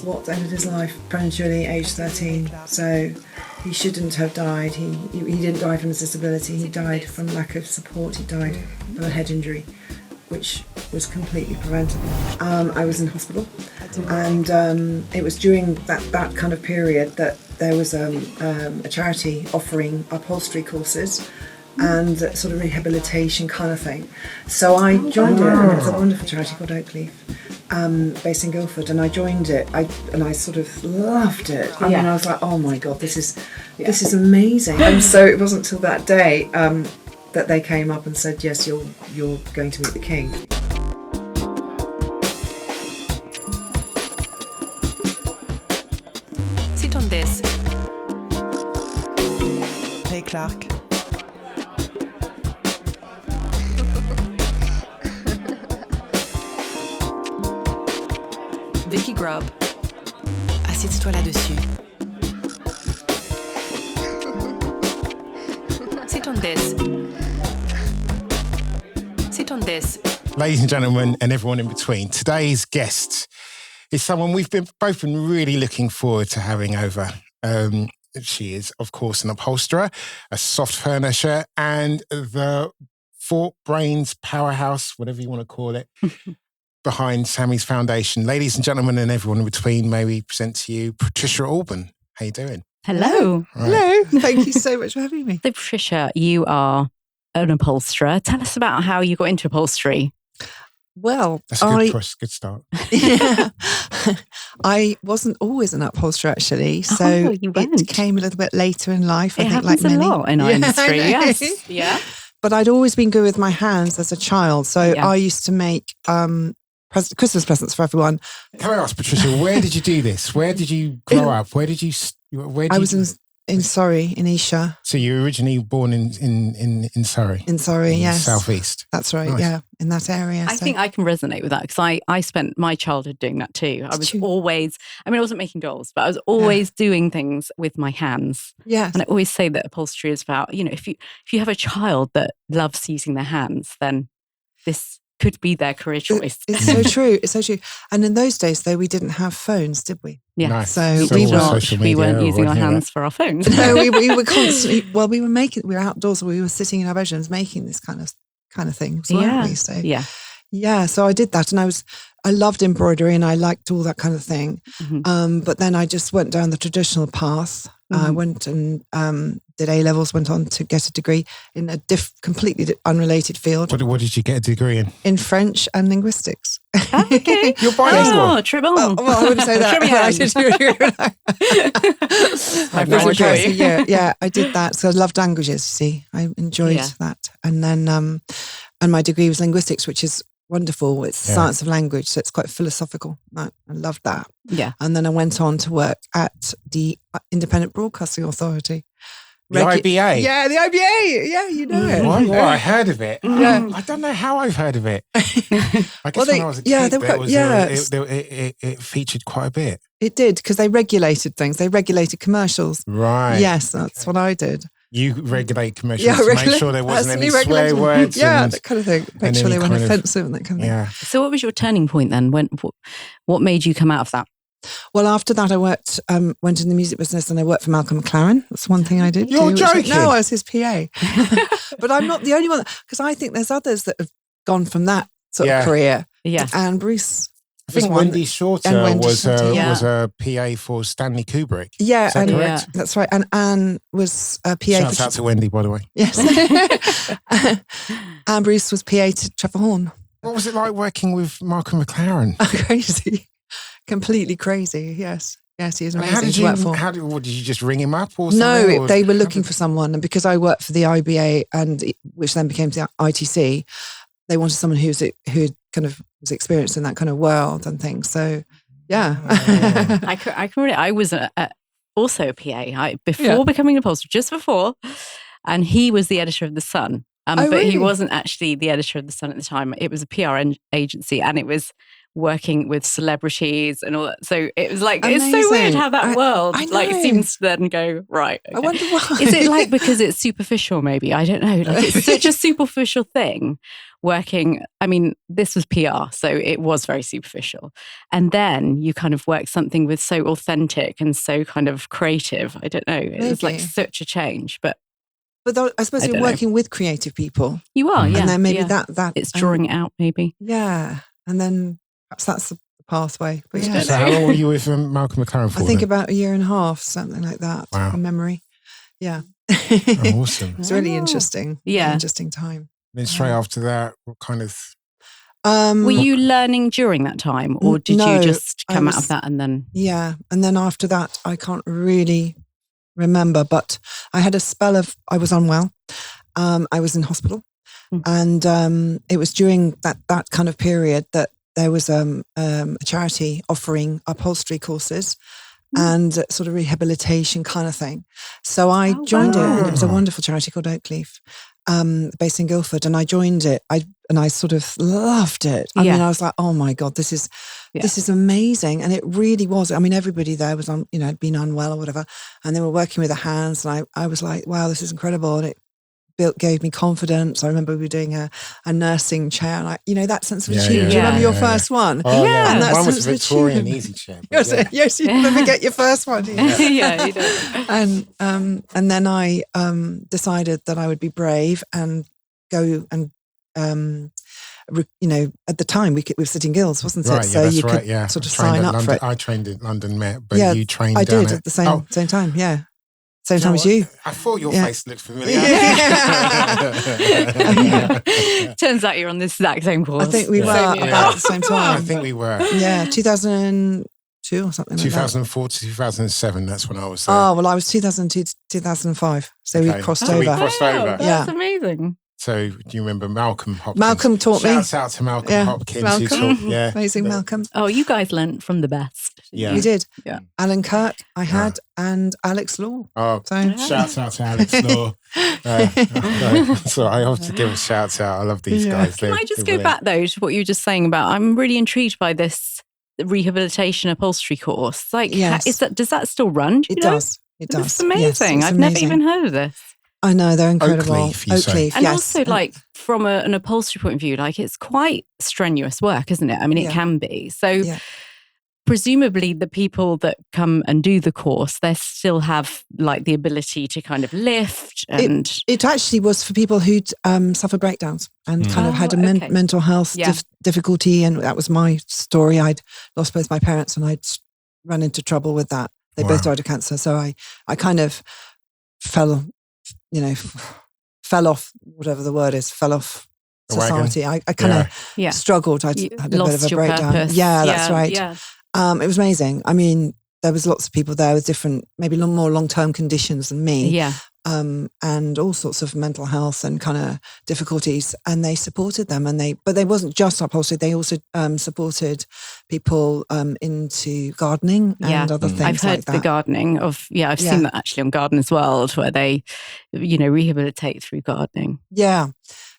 what ended his life prematurely, aged 13. So he shouldn't have died. He didn't die from his disability. He died from lack of support. He died from a head injury, which was completely preventable. I was in hospital, and it was during that kind of period that there was a charity offering upholstery courses and sort of rehabilitation kind of thing. So I joined it, and it was a wonderful charity called Oakleaf, based in Guildford, and I joined it. I sort of loved it. I mean, I was like, oh my God, this is amazing. And so it wasn't until that day that they came up and said, yes, you're going to meet the king. Sit on this. Ray Clarke. Vicky Grubb. Assieds-toi là-dessus. Sit on this. Sit on this. Ladies and gentlemen, and everyone in between, today's guest is someone we've both been really looking forward to having over. She is, of course, an upholsterer, a soft furnisher, and the Fort Brains powerhouse, whatever you want to call it, behind Sammy's foundation. Ladies and gentlemen, and everyone in between, may we present to you Patricia Alban. How you doing? Hello. Right. Hello. Thank you so much for having me. So Patricia, you are an upholsterer. Tell us about how you got into upholstery. Well, That's a good start. Yeah. I wasn't always an upholsterer, actually. So you weren't. it came a little bit later in life, I It think, happens like many. a lot in our industry. I know. Yes. Yeah. But I'd always been good with my hands as a child. So Yeah. I used to make Christmas presents for everyone. Can I ask, Patricia, where did you do this? Where did you grow up? Where did you? I was in Surrey, in Esher. So you were originally born in Surrey? In Surrey, yes. Southeast. That's right, Nice. yeah, in that area. I think I can resonate with that because I spent my childhood doing that too. I was always, I wasn't making dolls, but I was always doing things with my hands. Yes. And I always say that upholstery is about, if you have a child that loves using their hands, then this could be their career choice. It's so true. It's so true. And in those days, though, we didn't have phones, did we? Yeah. Nice. So So we all were, social we weren't media using or our anything like hands for our phones. no, we were constantly. Well, we were outdoors. So we were sitting in our bedrooms making this kind of things, weren't we? So yeah. So I did that, and I loved embroidery, and I liked all that kind of thing. Mm-hmm. But then I just went down the traditional path. I went and did A-levels, went on to get a degree in a completely unrelated field. What did you get a degree in? In French and linguistics. Oh, okay. You're bilingual. Oh, très bon. Well, I wouldn't say that. My It was French for you. yeah, I did that. So I loved languages, you see. I enjoyed that. And then, and my degree was linguistics, which is wonderful. It's science of language, so it's quite philosophical. I loved that. Yeah. And then I went on to work at the Independent Broadcasting Authority. The IBA? Yeah, the IBA. Yeah, you know it. Well, I heard of it. Yeah. I don't know how I've heard of it. I guess when I was a kid, it featured quite a bit. It did, because they regulated things. They regulated commercials. Right. Yes, that's what I did. You regulate commercials to make sure there wasn't any swear words. Yeah, and, that kind of thing. Make sure they weren't offensive and that kind of thing. Yeah. So what was your turning point then? What made you come out of that? Well, after that, I went in the music business, and I worked for Malcolm McLaren. That's one thing I did. You're joking? No, I was his PA. But I'm not the only one, because I think there's others that have gone from that sort of career. Yeah. And Bruce. I think Wendy Shorter was a PA for Stanley Kubrick. Yeah, Is that correct? That's right. And Anne was a PA. Shouts out to Wendy, by the way. Yes. And Bruce was PA to Trevor Horn. What was it like working with Malcolm McLaren? Crazy. Completely crazy, yes. Yes, he is amazing. Did you just ring him up or something? No, they were looking for someone. And because I worked for the IBA, which then became the ITC, they wanted someone who kind of was experienced in that kind of world and things. So, yeah. I was also a PA before becoming an upholsterer, just before. And he was the editor of The Sun. But really? He wasn't actually the editor of The Sun at the time. It was a PR agency, and it was working with celebrities and all that. So it was like, Amazing. it's so weird how that world I know. seems to then go, right. Okay. I wonder why. Is it like because it's superficial maybe? I don't know. Like it's such a superficial thing working. I mean, this was PR, so it was very superficial. And then you kind of work something with so authentic and so kind of creative. I don't know. It was like such a change, but I suppose you're working with creative people. You are, yeah. And then maybe that it's drawing it out, maybe. Yeah. And then perhaps that's the pathway. But yeah. So how long were you with Malcolm McLaren for? I think about a year and a half, something like that. Wow. From memory. Yeah. Awesome. It's really interesting. Yeah. Interesting time. Then straight after that, what kind of... were you learning during that time, or did you just come out of that and then... Yeah. And then after that, I can't really remember, but I had a spell of, I was unwell. I was in hospital. And it was during that kind of period that there was a charity offering upholstery courses and sort of rehabilitation kind of thing. So I joined it, and it was a wonderful charity called Oakleaf, based in Guildford, and I joined it. I sort of loved it. I mean, I was like, oh my God, this is amazing. And it really was. I mean, everybody there was had been unwell or whatever, and they were working with their hands. And I was like, wow, this is incredible. And it gave me confidence. I remember we were doing a nursing chair, and that sense of achievement. Do you remember your first one? Oh, yeah. And that one was a sense of Victorian easy chair. Yes, you never get your first one. Yeah, you don't. And then I decided that I would be brave and go and at the time we were sitting Guilds, wasn't it? Right, so you could sort of sign up for it. I trained at London Met, but you trained I down did at the same time. Yeah. Same time as what? you. I thought your face looked familiar. Turns out you're on this exact same course. I think we were about the same time. I think we were. Yeah, 2002 or something 2004 to 2007, that's when I was there. Oh, well, I was 2002 to 2005. So we crossed over. We crossed over. That's amazing. So do you remember Malcolm Hopkins? Malcolm taught me. Shouts out to Malcolm Hopkins. Malcolm. Who taught, Amazing Malcolm. Oh, you guys learnt from the best. Yeah. We did. Yeah. Alan Kirk, I had, and Alex Law. Oh, so, shouts out to Alex Law. So I have to give a shout out. I love these guys. Can I just go back though to what you were just saying about, I'm really intrigued by this rehabilitation upholstery course. Like, does that still run? It does. It does. It's amazing. I've never even heard of this. I know, they're incredible. Oakleaf, and also, like, from an upholstery point of view, like, it's quite strenuous work, isn't it? I mean, it can be. So presumably the people that come and do the course, they still have, like, the ability to kind of lift. And it actually was for people who'd suffered breakdowns and kind of had a mental health difficulty. And that was my story. I'd lost both my parents and I'd run into trouble with that. They both died of cancer. So I kind of fell off, whatever the word is, fell off society. I kind of struggled. I had a lost bit of a breakdown. Purpose. Yeah, that's right. Yeah. It was amazing. I mean, there was lots of people there with different, maybe more long-term conditions than me. Yeah. And all sorts of mental health and kind of difficulties, and they supported them. But they wasn't just upholstery; they also supported people into gardening and other things. I've heard like that. the gardening of I've seen that actually on Gardeners World, where they, rehabilitate through gardening. Yeah,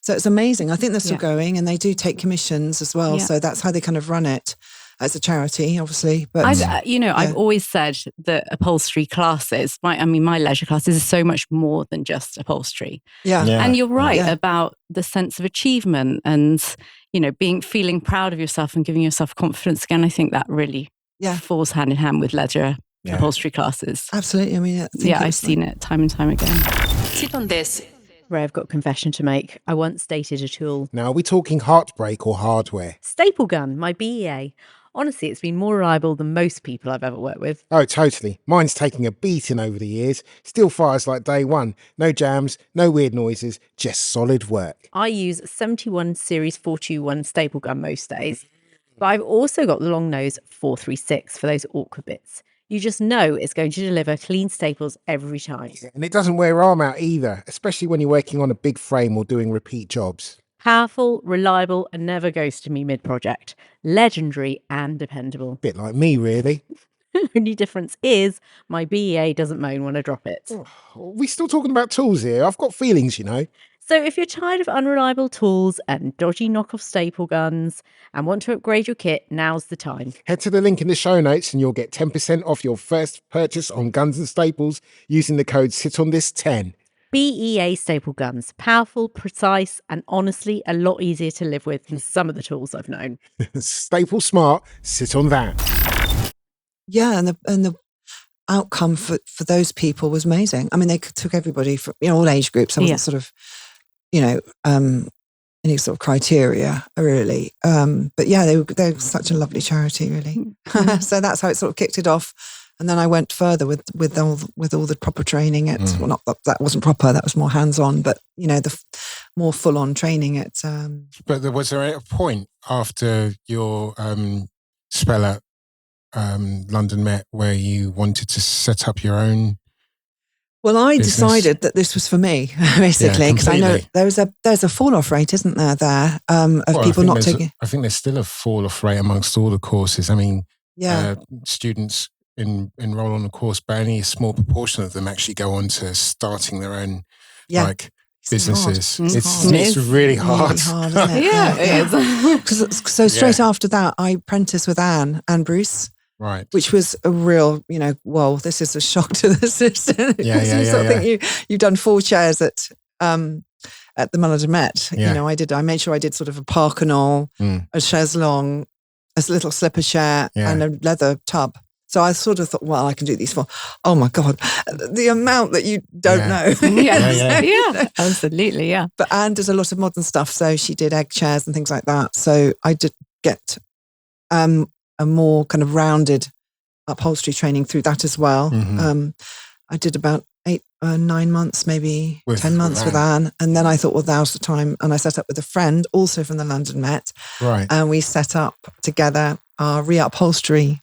so it's amazing. I think they're still going, and they do take commissions as well. Yeah. So that's how they kind of run it. As a charity, obviously, but I've always said that upholstery classes, my leisure classes, is so much more than just upholstery. And you're right about the sense of achievement and feeling proud of yourself and giving yourself confidence again. I think that really falls hand in hand with leisure upholstery classes. Absolutely. I mean, I've seen it time and time again. Sit on this. Ray, I've got a confession to make. I once dated a tool. Now, are we talking heartbreak or hardware? Staple gun, my BEA. Honestly, it's been more reliable than most people I've ever worked with. Oh, totally. Mine's taking a beating over the years. Still fires like day one. No jams, no weird noises, just solid work. I use 71 Series 421 staple gun most days. But I've also got the long nose 436 for those awkward bits. You just know it's going to deliver clean staples every time. And it doesn't wear arm out either, especially when you're working on a big frame or doing repeat jobs. Powerful, reliable, and never goes to me mid-project. Legendary and dependable. Bit like me, really. Only difference is my BEA doesn't moan when I drop it. Oh, are we still talking about tools here? I've got feelings, So if you're tired of unreliable tools and dodgy knockoff staple guns and want to upgrade your kit, now's the time. Head to the link in the show notes and you'll get 10% off your first purchase on guns and staples using the code SITONTHIS10. BEA staple guns. Powerful, precise, and honestly a lot easier to live with than some of the tools I've known. Staple smart, sit on that. Yeah, and the outcome for those people was amazing. I mean, they took everybody from all age groups. I wasn't sort of, any sort of criteria really. But yeah, they're such a lovely charity, really. So that's how it sort of kicked it off. And then I went further with all the proper training. Well, not that wasn't proper. That was more hands-on. But the more full-on training. But was there a point after your spell at London Met where you wanted to set up your own? Well, I business? Decided that this was for me, basically, because I know there's a fall-off rate, isn't there? Of people not taking. I think there's still a fall-off rate amongst all the courses. I mean, students enroll on the course, but only a small proportion of them actually go on to starting their own businesses. It's really hard. Isn't it? It is. So straight after that, I apprenticed with Anne Bruce. Right. Which was a real, whoa, this is a shock to the system. You think you've done 4 chairs at the London Met. Yeah. I made sure I did sort of a park and all, a chaise longue, a little slipper chair and a leather tub. So I sort of thought, well, I can do these 4. Oh my God, the amount that you don't know. Absolutely, yeah. But Anne does a lot of modern stuff. So she did egg chairs and things like that. So I did get a more kind of rounded upholstery training through that as well. I did about 9 months, maybe 10 months with Anne. And then I thought, well, now's the time. And I set up with a friend also from the London Met. Right. And we set up together our re-upholstery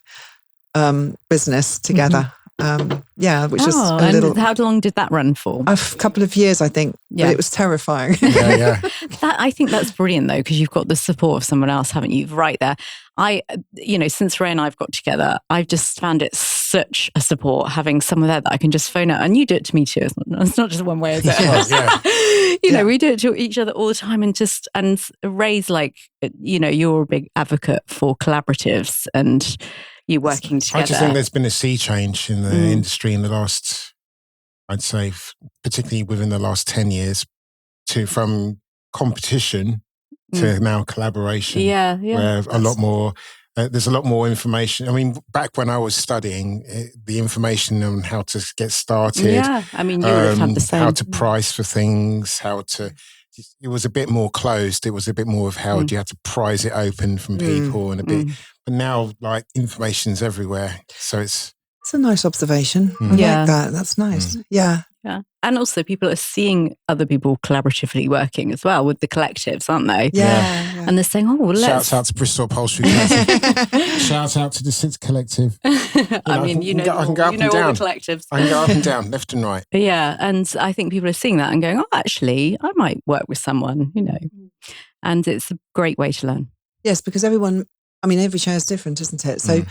business together. Which is a little. How long did that run for? A couple of years, I think. Yeah. But it was terrifying. I think that's brilliant though, because you've got the support of someone else, haven't you? Right there. Since Ray and I've got together, I've just found it such a support having someone there that I can just phone out. And you do it to me too. It's not just one way, is it? We do it to each other all the time, and Ray's like, you're a big advocate for collaboratives and you working together. I just think there's been a sea change in the industry in the last, I'd say, particularly within the last 10 years, from competition to now collaboration. Where a lot more, there's a lot more information. I mean, back when I was studying, the information on how to get started. Yeah, I mean, you would have had the same. How to price for things, it was a bit more closed. It was a bit more of how you had to prize it open from people and a bit. But now, like, information's everywhere. So it's a nice observation. I like that. That's nice. Yeah. And also people are seeing other people collaboratively working as well with the collectives, aren't they? Yeah. And they're saying, Shouts out to Bristol Upholstery Collective. Shouts out to the Sits Collective. I mean, I can go up and down. All the collectives. I can go up and down, left and right. Yeah. And I think people are seeing that and going, oh, actually, I might work with someone, and it's a great way to learn. Yes, because every chair is different, isn't it? So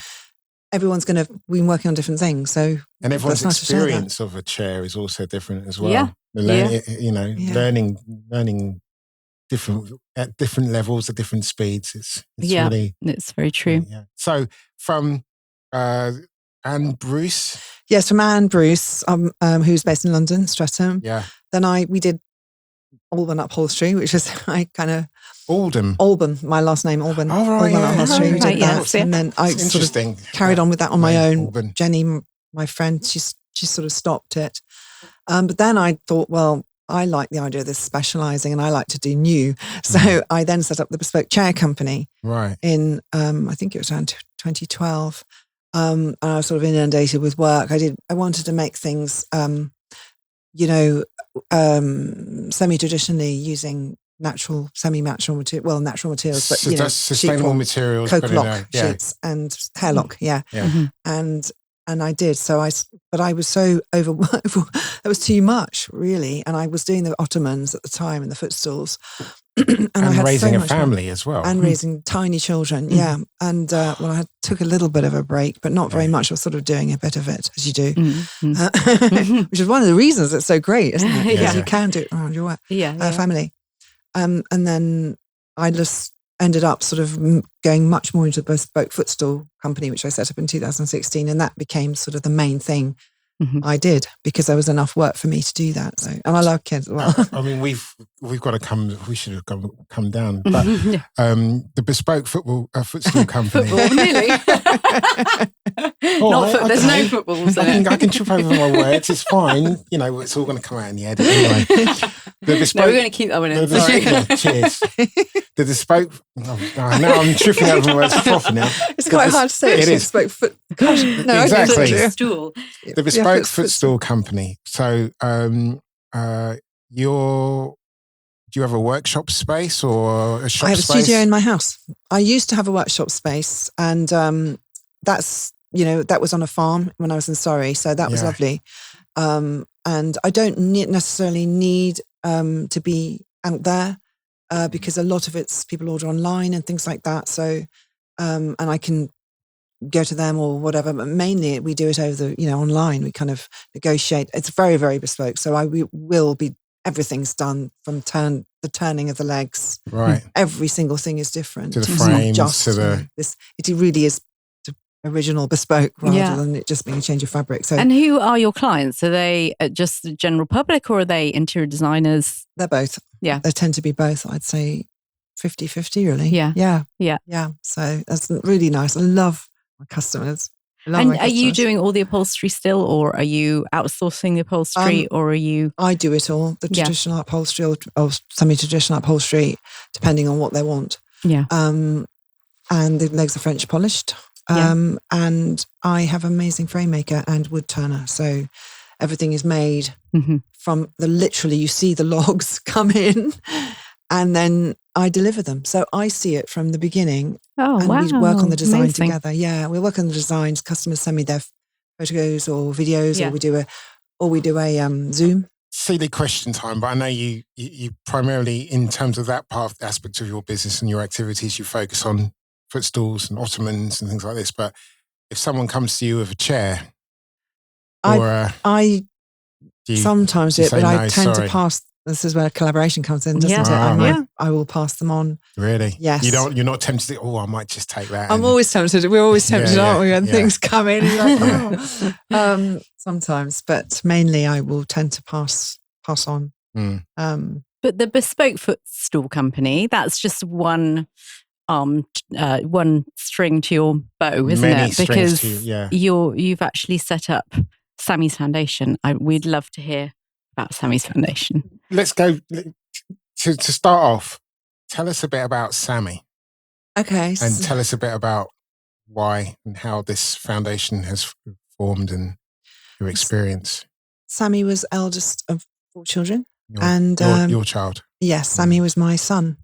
everyone's going to be working on different things. So and everyone's experience of a chair is also different as well. Learning different at different levels at different speeds. It's really, it's very true. So from Anne Bruce. Yes, from Anne Bruce, who's based in London, Streatham. Yeah. Then we did Alban Upholstery, which is Alban, my last name, Alban. Oh, right, Alban Upholstery, we did that. And then I sort of carried on with that on my own. Alban. Jenny, my friend, she sort of stopped it. But then I thought, well, I like the idea of this specialising and I like to do new. So I then set up the Bespoke Chair Company in, I think it was around 2012. And I was sort of inundated with work. I wanted to make things, semi-traditionally using semi-natural material, natural materials, but so that's sustainable materials, coke lock sheets and hair lock, and I did. But I was so overwhelmed. It was too much, really. And I was doing the ottomans at the time and the footstools. and I had raising so a family as well. And raising tiny children, yeah. And I took a little bit of a break, but not very much. I was sort of doing a bit of it, as you do. Which is one of the reasons it's so great, isn't it? Because you can do it around your family. And then I just ended up sort of going much more into the Bespoke Footstool Company, which I set up in 2016. And that became sort of the main thing I did, because there was enough work for me to do that. So, and I love kids as well. I mean, we've got to come. We should have come down. But the Bespoke Footstool Company. Football, nearly. There's no footballs. I can trip over my words. It's fine. It's all going to come out in the edit anyway. We're going to keep that one in. Sorry. Cheers. The Bespoke. Now I'm tripping over my words proper now. It's quite hard to say. It is. Exactly. The Bespoke Footstool Company. So, do you have a workshop space or a shop space? I have a studio in my house. I used to have a workshop space, and that was on a farm when I was in Surrey, so that was lovely. And I don't necessarily need to be out there because a lot of it's people order online and things like that. So, and I can go to them or whatever, but mainly we do it over online. We kind of negotiate. It's very, very bespoke. So everything's done from the turning of the legs. Right. Every single thing is different. To the frames, it really is the original bespoke rather than it just being a change of fabric. So, and who are your clients? Are they just the general public, or are they interior designers? They're both. Yeah. They tend to be both, I'd say 50-50 really. Yeah. So that's really nice. I love my customers. Are you doing all the upholstery still, or are you outsourcing the upholstery, or are you? I do it all, the traditional upholstery or semi-traditional upholstery, depending on what they want. Yeah. And the legs are French polished. And I have an amazing frame maker and wood turner. So everything is made from literally you see the logs come in and then I deliver them. So I see it from the beginning. Oh, and wow. we work on the design Amazing. together. Yeah, we work on the designs. Customers send me their photos or videos, or we do a Zoom. Silly question time, but I know you primarily, in terms of that aspect of your business and your activities, you focus on footstools and ottomans and things like this. But if someone comes to you with a chair, I sometimes do it, but I tend to pass. This is where collaboration comes in, doesn't it? I will pass them on. Really? Yes. You're not tempted to, I might just take that. I'm always tempted. We're always tempted, aren't we? When things come in, you're like, sometimes, but mainly I will tend to pass on. But the Bespoke Footstool Company, that's just one string to your bow, isn't it? Because you've actually set up Sammy's Foundation. We'd love to hear about Sammy's Foundation. Let's go to start off. Tell us a bit about Sammy. Okay. And tell us a bit about why and how this foundation has formed and your experience. Sammy was eldest of 4 children. Your child. Yes, Sammy was my son.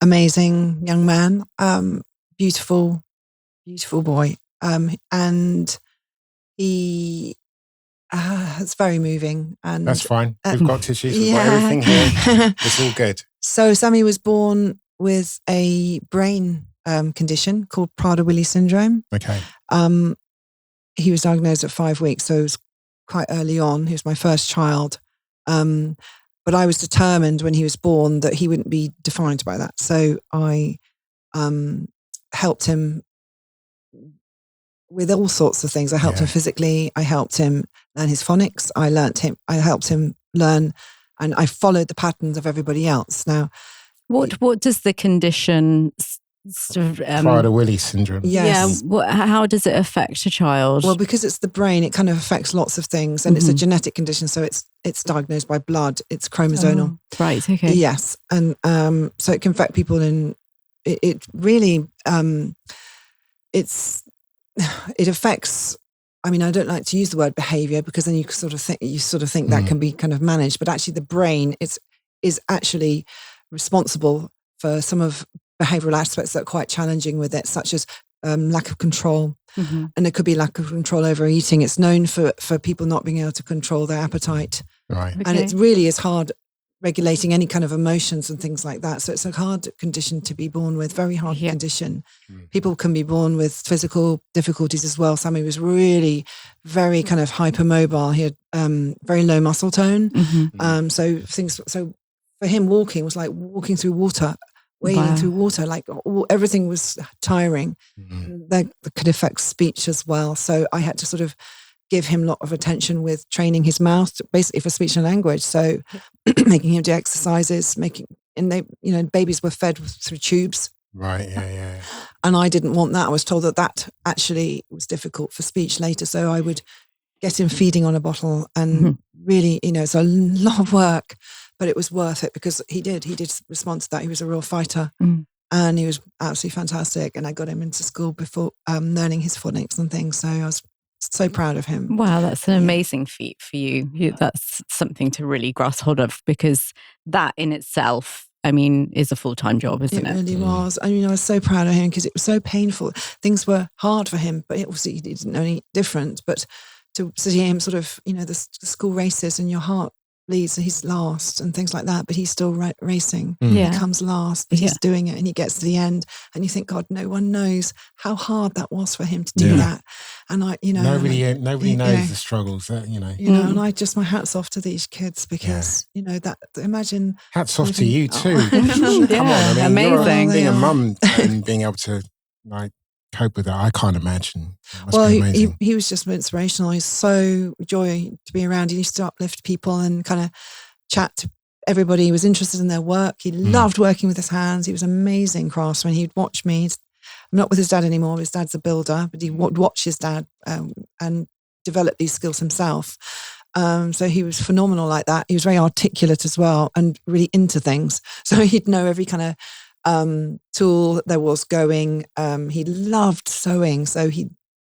Amazing young man. Beautiful, beautiful boy. And he... it's very moving. And that's fine. We've got tissues. We've got everything here. It's all good. So Sammy was born with a brain condition called Prader-Willi syndrome. Okay. He was diagnosed at 5 weeks, so it was quite early on. He was my first child. But I was determined when he was born that he wouldn't be defined by that. So I helped him with all sorts of things. I helped him physically. I helped him learn his phonics. I helped him learn, and I followed the patterns of everybody else. Now, what does the condition sort of Prader-Willi syndrome? Yes. Yeah. How does it affect a child? Well, because it's the brain, it kind of affects lots of things, and it's a genetic condition. So it's diagnosed by blood. It's chromosomal. Oh, right. Okay. Yes, and so it can affect people in. It really it affects. I mean, I don't like to use the word behavior because then you sort of think that can be kind of managed, but actually the brain is actually responsible for some of behavioral aspects that are quite challenging with it, such as lack of control. And it could be lack of control over eating. It's known for people not being able to control their appetite. Right. Okay. And it really is hard regulating any kind of emotions and things like that. So it's a hard condition to be born with, very hard condition. People can be born with physical difficulties as well. Sammy was really very kind of hypermobile. He had very low muscle tone. So for him, walking was like walking through water, wading through water, like everything was tiring. That could affect speech as well. So I had to sort of give him a lot of attention with training his mouth, basically for speech and language. So making him do exercises, babies were fed through tubes. Right, yeah. And I didn't want that. I was told that actually was difficult for speech later. So I would get him feeding on a bottle and really, it's a lot of work, but it was worth it because he did respond to that. He was a real fighter and he was absolutely fantastic. And I got him into school before learning his phonics and things. So I was so proud of him. Wow, that's an amazing feat for you. That's something to really grasp hold of because that in itself, is a full-time job, isn't it? It really was. I was so proud of him because it was so painful. Things were hard for him, but obviously he didn't know any different. But to see him sort of, the school races and your heart bleeds and he's last and things like that, but he's still racing. He comes last, but he's doing it and he gets to the end and you think, God, no one knows how hard that was for him to do that. And nobody knows the struggles that, and I just, my hat's off to these kids because, that imagine. Hats off to you too. Come on, amazing. Being a mum and being able to cope with that, I can't imagine. He was just inspirational. He's so joy to be around. He used to uplift people and kind of chat to everybody. He was interested in their work. He loved working with his hands. He was an amazing craftsman. He'd watch me. I'm not with his dad anymore. His dad's a builder, but he would watch his dad and develop these skills himself. So he was phenomenal like that. He was very articulate as well and really into things. So he'd know every kind of tool that there was going. He loved sewing, so he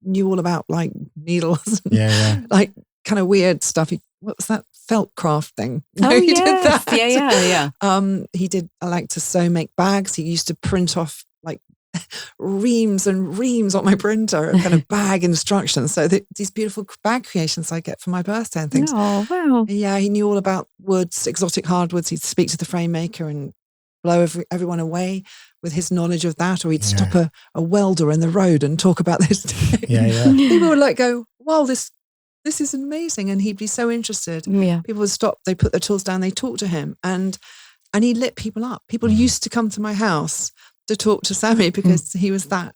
knew all about like needles and like kind of weird stuff. What was that felt craft thing? He did that. Yeah. He did. I like to sew, make bags. He used to print off like reams and reams on my printer, kind of bag instructions. So these beautiful bag creations I get for my birthday and things. Oh wow! Yeah, he knew all about woods, exotic hardwoods. He'd speak to the frame maker and blow everyone away with his knowledge of that, or he'd stop a welder in the road and talk about this. People would like go, wow, this is amazing. And he'd be so interested. Yeah. People would stop, they put their tools down, they talk to him and he lit people up. People used to come to my house to talk to Sammy because he was that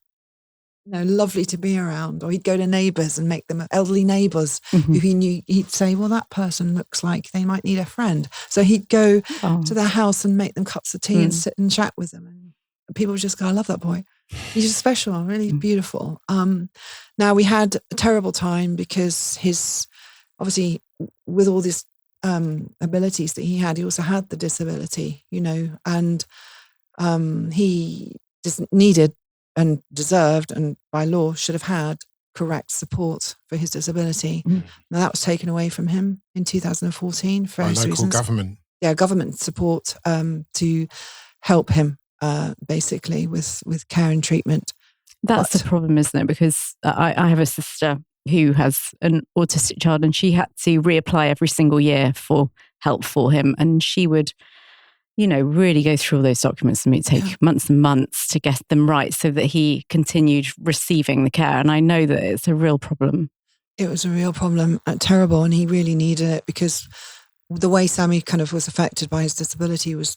lovely to be around. Or he'd go to neighbours and make them elderly neighbours who he knew. He'd say, well, that person looks like they might need a friend. So he'd go to their house and make them cups of tea and sit and chat with them. And people would just go, I love that boy. He's just special, really beautiful. Now we had a terrible time because obviously with all these abilities that he had, he also had the disability, and he just needed and deserved and by law should have had correct support for his disability. Now that was taken away from him in 2014 for various reasons. Government. Yeah, government support to help him basically with care and treatment. That's the problem, isn't it? Because I have a sister who has an autistic child and she had to reapply every single year for help for him. And she would really go through all those documents and it'd take months and months to get them right so that he continued receiving the care. And I know that it's a real problem. It was a real problem, terrible. And he really needed it because the way Sammy kind of was affected by his disability was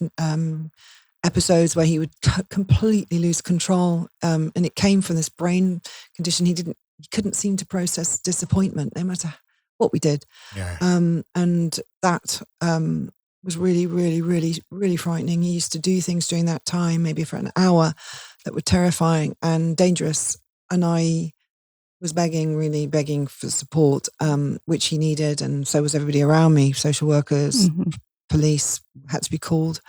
episodes where he would completely lose control. And it came from this brain condition. He couldn't seem to process disappointment no matter what we did. Yeah. And that was really, really, really, really frightening. He used to do things during that time, maybe for an hour, that were terrifying and dangerous. And I was really begging for support, which he needed. And so was everybody around me, social workers, police had to be called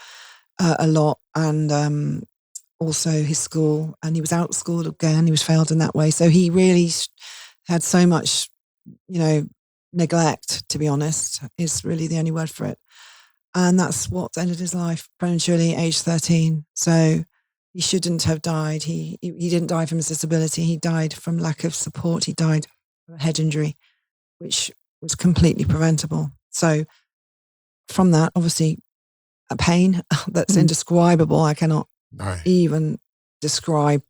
a lot. And also his school. And he was out of school again. He was failed in that way. So he really had so much, neglect, to be honest, is really the only word for it. And that's what ended his life prematurely, age 13. So he shouldn't have died. He didn't die from his disability. He died from lack of support. He died from a head injury, which was completely preventable. So from that, obviously, a pain that's indescribable. I cannot even describe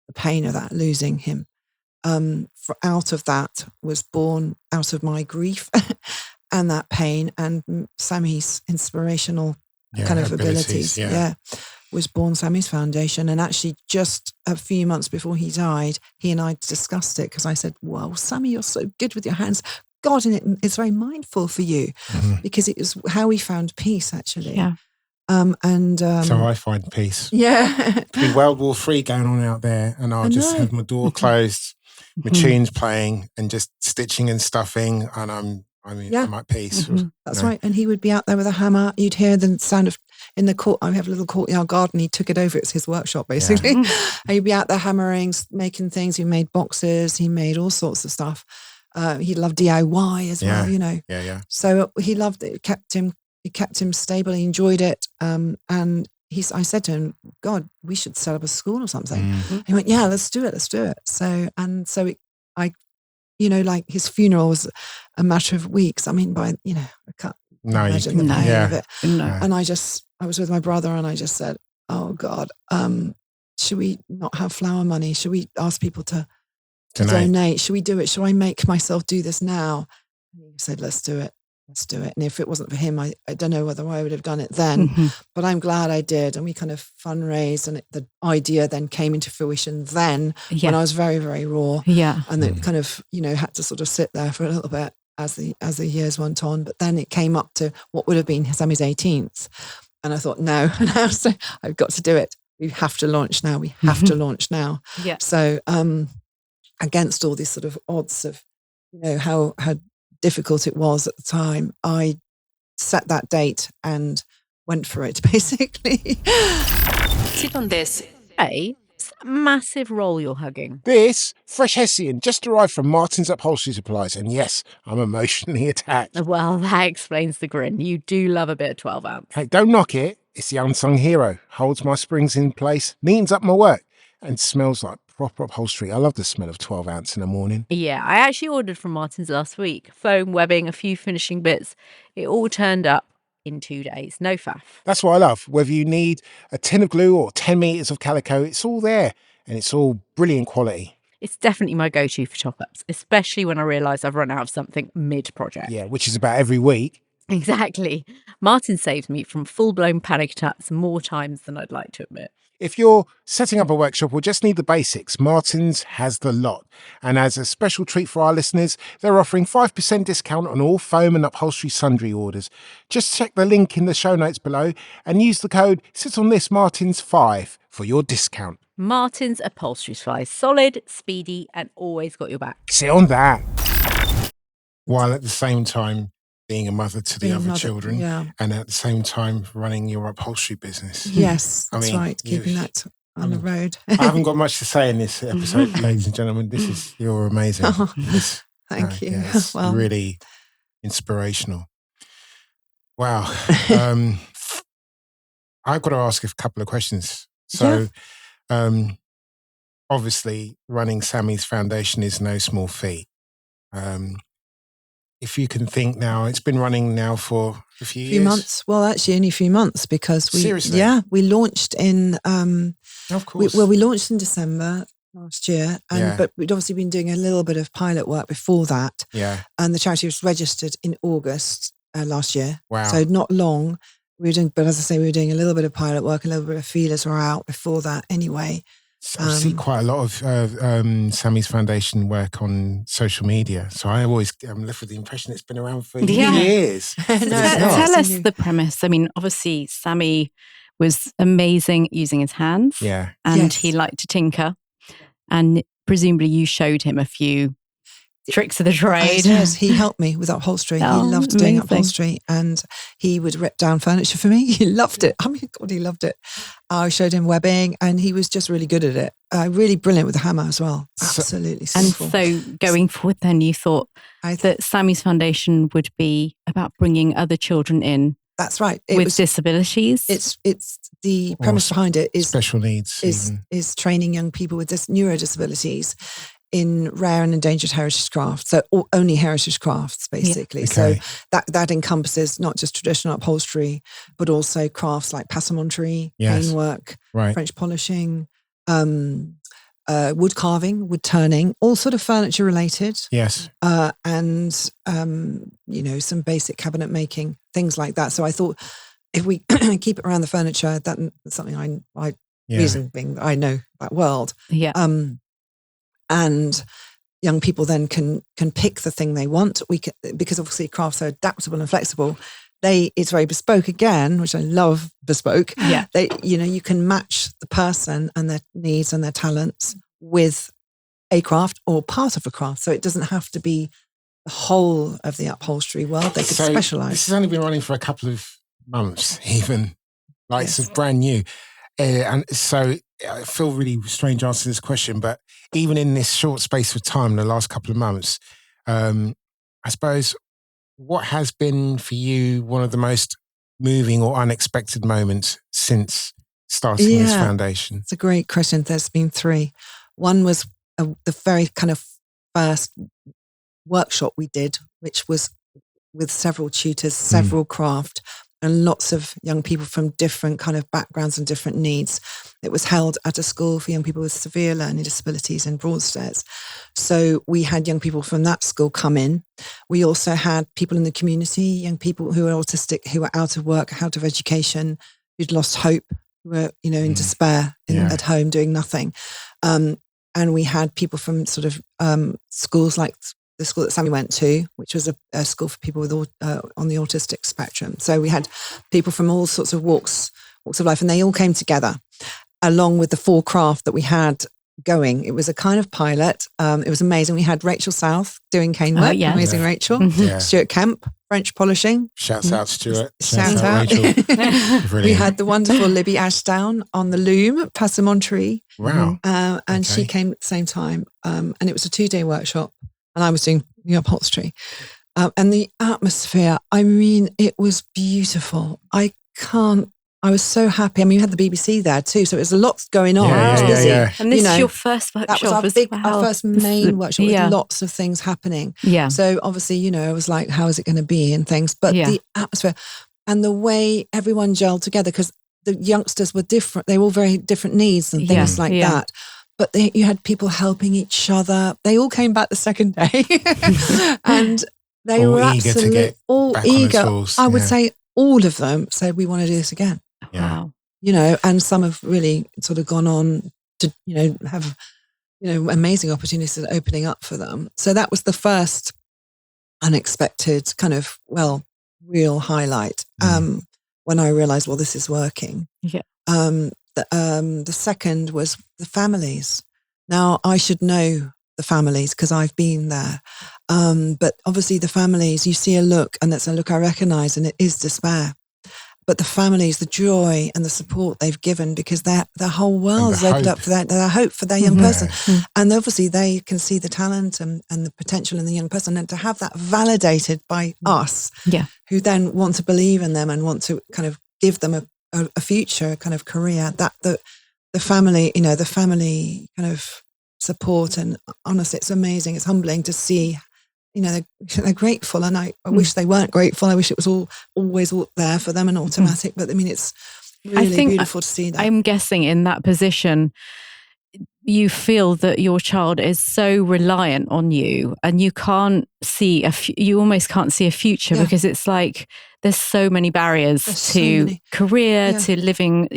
the pain of that, losing him. Out of that was born, out of my grief and that pain and Sammy's inspirational kind of abilities. Was born Sammy's Foundation. And actually just a few months before he died, he and I discussed it because I said, well, Sammy, you're so good with your hands. God, and it's very mindful for you because it is how we found peace, actually. Yeah. So I find peace. Yeah. Be World War III going on out there, and I'll just have my door closed, my tunes playing, and just stitching and stuffing, and I'm at peace. That's right. And he would be out there with a hammer. You'd hear the sound of in the court. I have a little courtyard garden. He took it over. It's his workshop, basically. And he'd be out there hammering, making things. He made boxes. He made all sorts of stuff. He loved DIY as well, you know. So he loved it. It kept him stable. He enjoyed it. And I said to him, God, we should set up a school or something. He went, yeah, let's do it. So like his funeral was a matter of weeks. I mean, I can't imagine the pain of it. And I was with my brother and I just said, oh God, should we not have flower money? Should we ask people to donate? Should we do it? Should I make myself do this now? And he said, let's do it. And if it wasn't for him, I don't know whether I would have done it then, but I'm glad I did. And we kind of fundraised, and the idea then came into fruition then when I was very, very raw. And it kind of, had to sort of sit there for a little bit as the years went on. But then it came up to what would have been Sammy's 18th. And I thought, no, so I've got to do it. We have to launch now. We have to launch now. Yeah. So against all these sort of odds of, how difficult it was at the time, I set that date and went for it, basically. Sit on this. Hey, it's a massive roll you're hugging. This fresh Hessian just arrived from Martin's Upholstery Supplies, and yes, I'm emotionally attacked. Well, that explains the grin. You do love a bit of 12 ounce. Hey, don't knock it. It's the unsung hero. Holds my springs in place, neatens up my work, and smells like proper upholstery. I love the smell of 12 ounce in the morning. Yeah, I actually ordered from Martin's last week. Foam, webbing, a few finishing bits. It all turned up in 2 days. No faff. That's what I love. Whether you need a tin of glue or 10 metres of calico, it's all there. And it's all brilliant quality. It's definitely my go-to for top-ups, especially when I realise I've run out of something mid-project. Yeah, which is about every week. Exactly. Martin saved me from full-blown panic attacks more times than I'd like to admit. If you're setting up a workshop or just need the basics, Martin's has the lot. And as a special treat for our listeners, they're offering 5% discount on all foam and upholstery sundry orders. Just check the link in the show notes below and use the code SITONTHISMartins5 for your discount. Martin's Upholstery Supplies. Solid, speedy, and always got your back. Sit on that. While at the same time being a mother to the other children, and at the same time running your upholstery business. Yes, that's right. Keeping that on the road. I haven't got much to say in this episode, ladies and gentlemen. You're amazing. Thank you. It's really inspirational. Wow. I've got to ask a couple of questions. So, obviously, running Sammy's Foundation is no small feat. If you can think now, it's been running now for a few months. Well, actually, only a few months because we launched in. Of course. We launched in December last year, but we'd obviously been doing a little bit of pilot work before that. Yeah. And the charity was registered in August last year. Wow. So not long. But as I say, we were doing a little bit of pilot work, a little bit of feelers were out before that anyway. I see quite a lot of Sammy's Foundation work on social media. So I'm left with the impression it's been around for years. Tell us the premise. I mean, obviously, Sammy was amazing using his hands. Yeah. And he liked to tinker. And presumably you showed him a few tricks of the trade. Yes, he helped me with upholstery. He loved doing upholstery, and he would rip down furniture for me. He loved it. I mean, God, he loved it. I showed him webbing, and he was just really good at it. Really brilliant with the hammer as well. Absolutely skillful. And so going forward then, you thought that Sammy's Foundation would be about bringing other children in That's right. With disabilities. It's the premise behind it is special needs is training young people with neuro disabilities in rare and endangered heritage crafts. So only heritage crafts, basically. Yeah. Okay. So that encompasses not just traditional upholstery, but also crafts like passementerie, panework, French polishing, wood carving, wood turning, all sort of furniture related. Yes. And some basic cabinet making, things like that. So I thought if we keep it around the furniture, that's something reason being that I know that world. Yeah. And young people then can pick the thing they want. Because obviously crafts are adaptable and flexible. It's very bespoke again, which I love bespoke. Yeah. You can match the person and their needs and their talents with a craft or part of a craft. So it doesn't have to be the whole of the upholstery world. They could specialise. This has only been running for a couple of months, even. It's brand new. And so I feel really strange answering this question, but even in this short space of time, the last couple of months, I suppose, what has been for you one of the most moving or unexpected moments since starting this foundation? It's a great question. There's been 3. One was the very kind of first workshop we did, which was with several tutors, several craft, and lots of young people from different kind of backgrounds and different needs. It was held at a school for young people with severe learning disabilities in Broadstairs. So we had young people from that school come in. We also had people in the community, young people who were autistic, who were out of work, out of education, who'd lost hope, who were, in despair at home doing nothing. And we had people from sort of schools like the school that Sammy went to, which was a school for people with on the autistic spectrum. So we had people from all sorts of walks of life, and they all came together along with the 4 craft that we had going. It was a kind of pilot. It was amazing. We had Rachel South doing cane work. Amazing Rachel. Yeah. Stuart Kemp, French polishing. Shouts out Stuart. Shout out. Rachel. We had the wonderful Libby Ashdown on the loom, passementerie. Wow. And she came at the same time. And it was a 2-day workshop. And I was doing the upholstery. And the atmosphere, it was beautiful. I was so happy. We had the BBC there too, so it was a lot going on. Yeah, it was busy. Yeah. And this is your first workshop. That was our first main workshop with lots of things happening. Yeah. So obviously, I was like, how is it going to be and things? But the atmosphere and the way everyone gelled together, because the youngsters were different. They were all very different needs and things like that. But you had people helping each other. They all came back the second day. And they were absolutely all eager. I would say all of them said, we want to do this again. Wow. And some have really sort of gone on to, have, amazing opportunities that are opening up for them. So that was the first unexpected kind of, real highlight when I realized, this is working. Yeah. The second was the families. Now, I should know the families because I've been there. But obviously the families, you see a look, and that's a look I recognize, and it is despair. But the families, the joy and the support they've given, because their whole world is opened up for their hope for their young person. And obviously they can see the talent and the potential in the young person, and to have that validated by us, who then want to believe in them and want to kind of give them a future kind of career, that the family, the family kind of support. And honestly, it's amazing. It's humbling to see, they're grateful. And I wish they weren't grateful. I wish it was always there for them and automatic. But it's really beautiful to see that. I'm guessing in that position, you feel that your child is so reliant on you, and you can't see you almost can't see a future because it's like there's so many barriers to career, to living,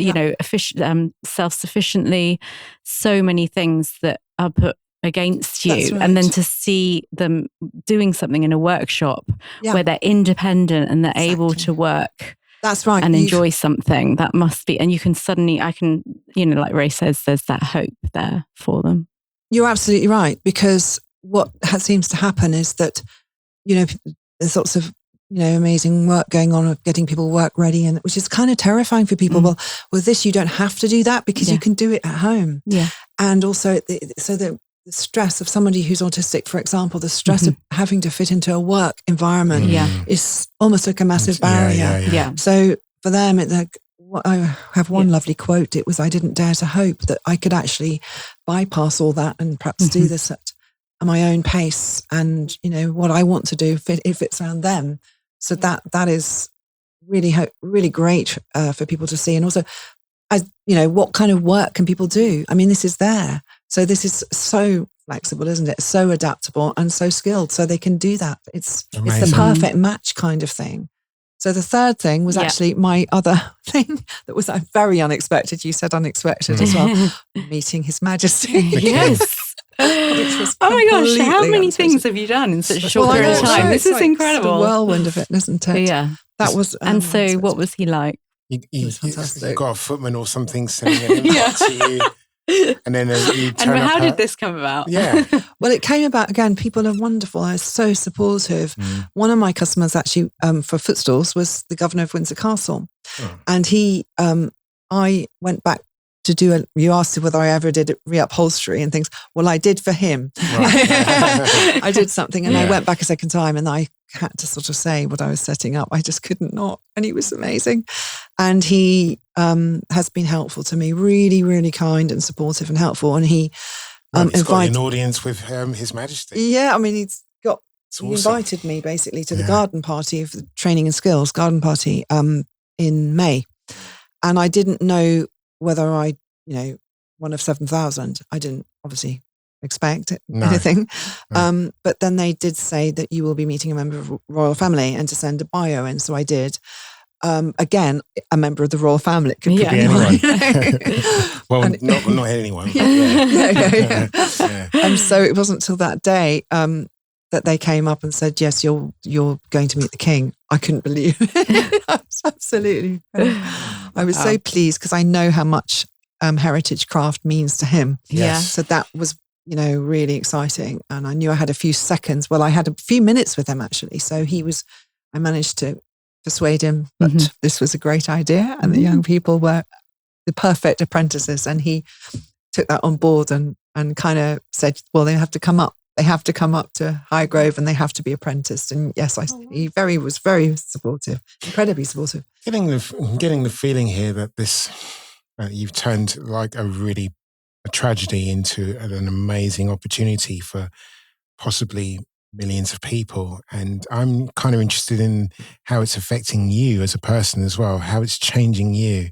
self-sufficiently, so many things that are put against you. Right. And then to see them doing something in a workshop where they're independent and they're able to work. That's right. And enjoy something, that must be, and I can, like Ray says, there's that hope there for them. You're absolutely right, because what seems to happen is that, there's lots of, amazing work going on of getting people work ready, and which is kind of terrifying for people. Well, with this, you don't have to do that because you can do it at home. Yeah. And also, so the stress of somebody who's autistic, for example, the stress of having to fit into a work environment is almost like a massive barrier. Yeah. So for them, I have one lovely quote. It was, I didn't dare to hope that I could actually bypass all that and perhaps do this at my own pace. And, what I want to do, if it's around them. So that is really, really great for people to see. And also, what kind of work can people do? I mean, this is there. So this is so flexible, isn't it? So adaptable and so skilled. So they can do that. It's the perfect match kind of thing. So the third thing was actually my other thing that was very unexpected. You said unexpected as well. Meeting His Majesty. Yes. Oh my gosh, how many things have you done in such a short period of time? This is incredible. It's the whirlwind of it, isn't it? Yeah. That was. And so what was he like? He was fantastic. You got a footman or something sending an invite to you. And then you turn and how did this come about? Yeah. Well, it came about, again, people are wonderful. I was so supportive. One of my customers actually for footstools was the Governor of Windsor Castle. And I went back to you asked whether I ever did reupholstery and things. Well, I did for him. Right. I did something and I went back a second time and I had to sort of say what I was setting up. I just couldn't not. And he was amazing. And he has been helpful to me, really, really kind and supportive and helpful. And he he's got an audience with His Majesty. Yeah, I mean, he invited me basically to the garden party of the training and skills garden party in May. And I didn't know whether one of 7,000, I didn't obviously expect anything. No. But then they did say that you will be meeting a member of the royal family and to send a bio in. So I did. Again, a member of the royal family. It could be anyone. Well, not anyone. Yeah. And so it wasn't till that day that they came up and said, yes, you're going to meet the king. I couldn't believe it. Absolutely. I was so pleased because I know how much heritage craft means to him. Yeah. So that was, really exciting. And I knew I had a few seconds. Well, I had a few minutes with him actually. So I managed to persuade him that this was a great idea and the young people were the perfect apprentices. And he took that on board and kind of said, well, they have to come up. They have to come up to Highgrove and they have to be apprenticed. And yes, he was very supportive, incredibly supportive. Getting the feeling here that this you've turned like a tragedy into an amazing opportunity for possibly millions of people. And I'm kind of interested in how it's affecting you as a person as well, how it's changing you.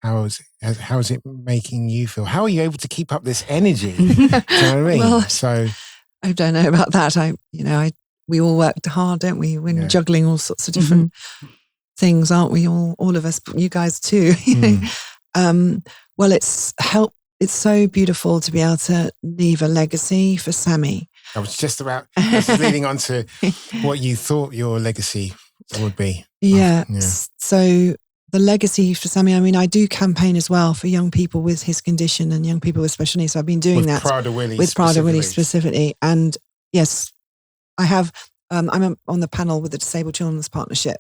How is it making you feel? How are you able to keep up this energy? Do you know what I mean? Well, so I don't know about that. We all worked hard, don't we? When juggling all sorts of different things, aren't we? All of us, you guys too. Well, it's so beautiful to be able to leave a legacy for Sammy. I was just leading on to what you thought your legacy would be. Yeah. So the legacy for Sammy, I mean, I do campaign as well for young people with his condition and young people with special needs. So I've been doing that with Prader-Willi specifically. And yes, I have, I'm on the panel with the Disabled Children's Partnership.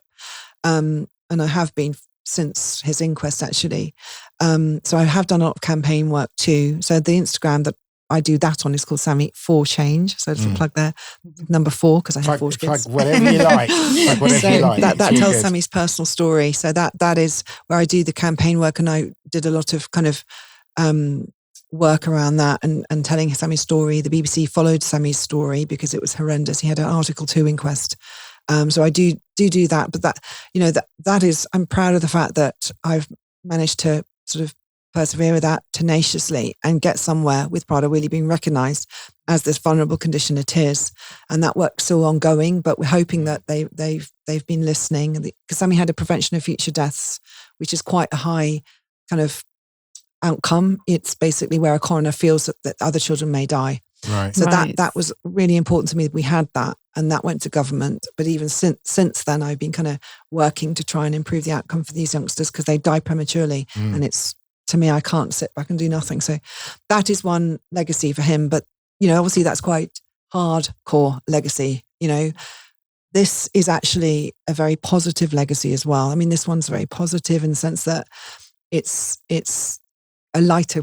And I have been since his inquest actually. So I have done a lot of campaign work too. So the Instagram that I do that on is called Sammy for Change. So just a plug there, number 4, because I have 4 kids. Whatever you like. That tells Sammy's personal story. So that is where I do the campaign work, and I did a lot of kind of work around that and telling Sammy's story. The BBC followed Sammy's story because it was horrendous. He had an Article 2 inquest. So I do that, but that is, I'm proud of the fact that I've managed to sort of persevere with that tenaciously and get somewhere with Prader-Willi being recognised as this vulnerable condition it is. And that work's still ongoing, but we're hoping that they've been listening, because Sammy had a prevention of future deaths, which is quite a high kind of outcome. It's basically where a coroner feels that other children may die. Right. So that was really important to me. We had that, and that went to government. But even since then, I've been kind of working to try and improve the outcome for these youngsters because they die prematurely. And it's, to me, I can't sit back and do nothing. So that is one legacy for him. But, obviously that's quite hardcore legacy. This is actually a very positive legacy as well. I mean, this one's very positive in the sense that it's a lighter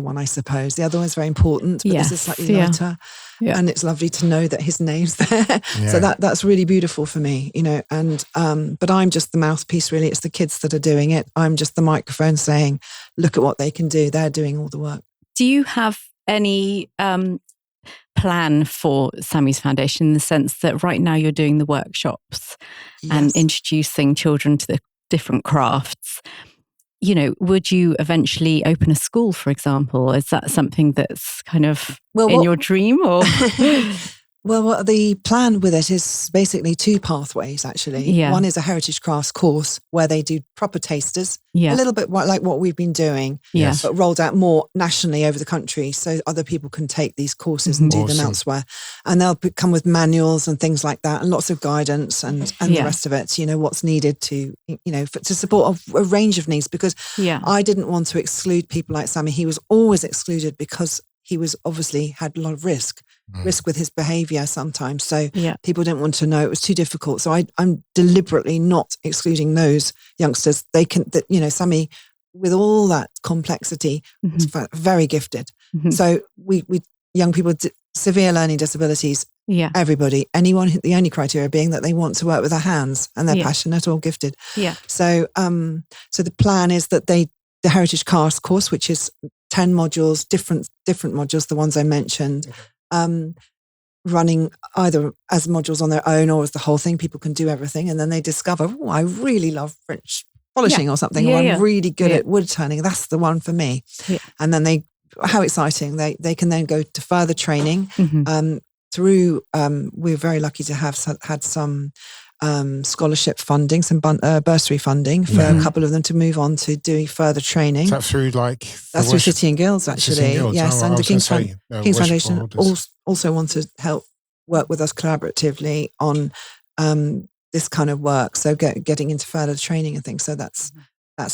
one, I suppose. The other one's very important, but this is slightly lighter. Yeah. And it's lovely to know that his name's there. So that's really beautiful for me, and but I'm just the mouthpiece, really. It's the kids that are doing it. I'm just the microphone saying, look at what they can do. They're doing all the work. Do you have any plan for Sammy's Foundation in the sense that right now you're doing the workshops and introducing children to the different crafts? Would you eventually open a school, for example? Is that something that's kind of in your dream? Or Well, the plan with it is basically two pathways, actually. Yeah. One is a heritage crafts course where they do proper tasters, a little bit like what we've been doing, but rolled out more nationally over the country so other people can take these courses and do them elsewhere. And they'll come with manuals and things like that and lots of guidance and the rest of it, what's needed to, to support a range of needs, because I didn't want to exclude people like Sammy. He was always excluded because he was obviously had a lot of risk with his behaviour sometimes. So people didn't want to know. It was too difficult. So I'm deliberately not excluding those youngsters. They can, Sammy, with all that complexity, is very gifted. So we young people, severe learning disabilities, everybody, anyone, the only criteria being that they want to work with their hands and they're passionate or gifted. So so the plan is that the Heritage Crafts course, which is 10 modules, different modules, the ones I mentioned, running either as modules on their own or as the whole thing. People can do everything. And then they discover, I really love French polishing or something, or I'm really good at wood turning. That's the one for me. And then how exciting. They can then go to further training through, we're very lucky to have had some scholarship funding, some bursary funding for a couple of them to move on to doing further training. Is that through that's through City and Guilds, actually. Yes, and the King's Foundation also want to help work with us collaboratively on this kind of work. So getting into further training and things. So that's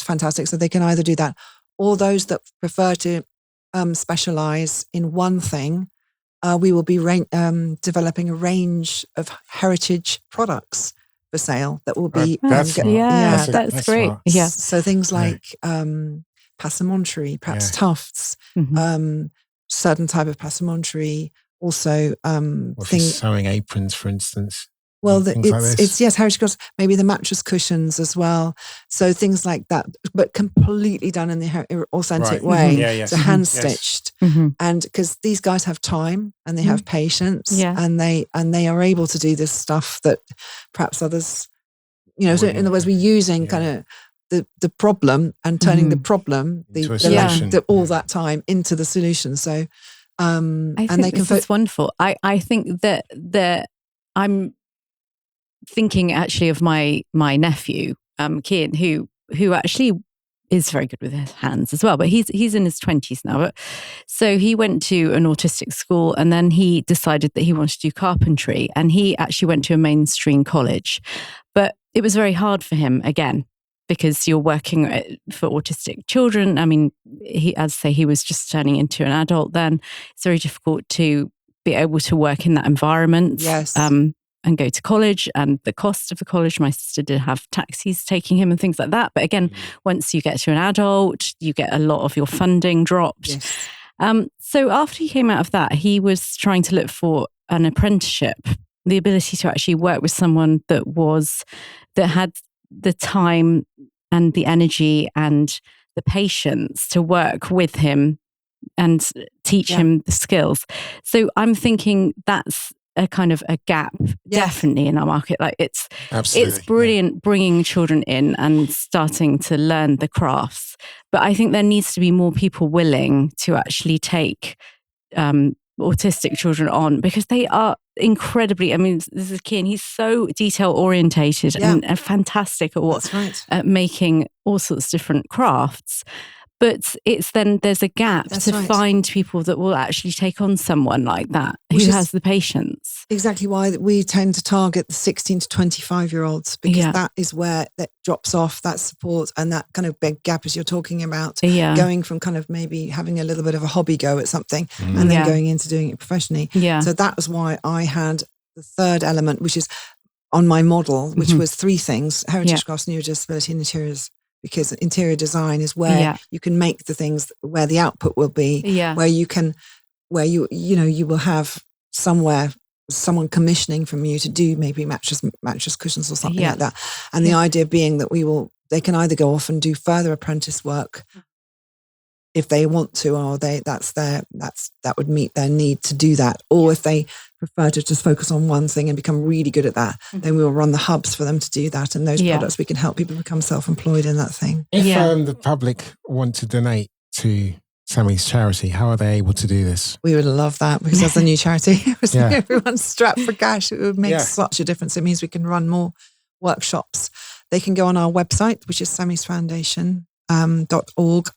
fantastic. So they can either do that, or those that prefer to specialise in one thing. We will be developing a range of heritage products for sale that will be that's great. Smart. Yeah. So things like passementerie, perhaps tufts, certain type of passementerie, also sewing aprons, for instance. Well, it's heritage crafts, maybe the mattress cushions as well. So things like that, but completely done in the authentic way. So hand stitched, and because these guys have time and they have patience, and they are able to do this stuff that perhaps others, So in other words, we're using kind of the problem and turning the problem, all that time into the solution. So, I think this is wonderful. I think that I'm thinking actually of my nephew, Kian, who actually is very good with his hands as well, but he's in his 20s now. But so he went to an autistic school, and then he decided that he wanted to do carpentry, and he actually went to a mainstream college. But it was very hard for him, again, because you're working for autistic children. I mean, he was just turning into an adult then. It's very difficult to be able to work in that environment. Yes. And go to college, and the cost of the college. My sister did have taxis taking him and things like that. But again, once you get to an adult, you get a lot of your funding dropped. Yes. So after he came out of that, he was trying to look for an apprenticeship, the ability to actually work with someone that had the time and the energy and the patience to work with him and teach him the skills. So I'm thinking that's a kind of a gap definitely in our market. Like it's brilliant bringing children in and starting to learn the crafts, but I think there needs to be more people willing to actually take autistic children on, because they are incredibly, I mean, this is Kian, he's so detail orientated and fantastic at at making all sorts of different crafts. But there's a gap find people that will actually take on someone like that, who has the patience. Exactly why we tend to target the 16 to 25-year-olds, because that is where that drops off, that support and that kind of big gap as you're talking about, going from kind of maybe having a little bit of a hobby go at something and then going into doing it professionally. So that was why I had the third element, which is on my model, which was three things: heritage crafts, neurodisability, and interiors because interior design is where you can make the things, where the output will be, where you will have someone commissioning from you to do maybe mattress cushions or something like that. And the idea being that they can either go off and do further apprentice work if they want to, or that would meet their need to do that. Or if they prefer to just focus on one thing and become really good at that, then we will run the hubs for them to do that. And those products, we can help people become self-employed in that thing. If the public want to donate to Sammy's charity, how are they able to do this? We would love that, because as a new charity, everyone's strapped for cash. It would make such a difference. It means we can run more workshops. They can go on our website, which is sammysfoundation.org,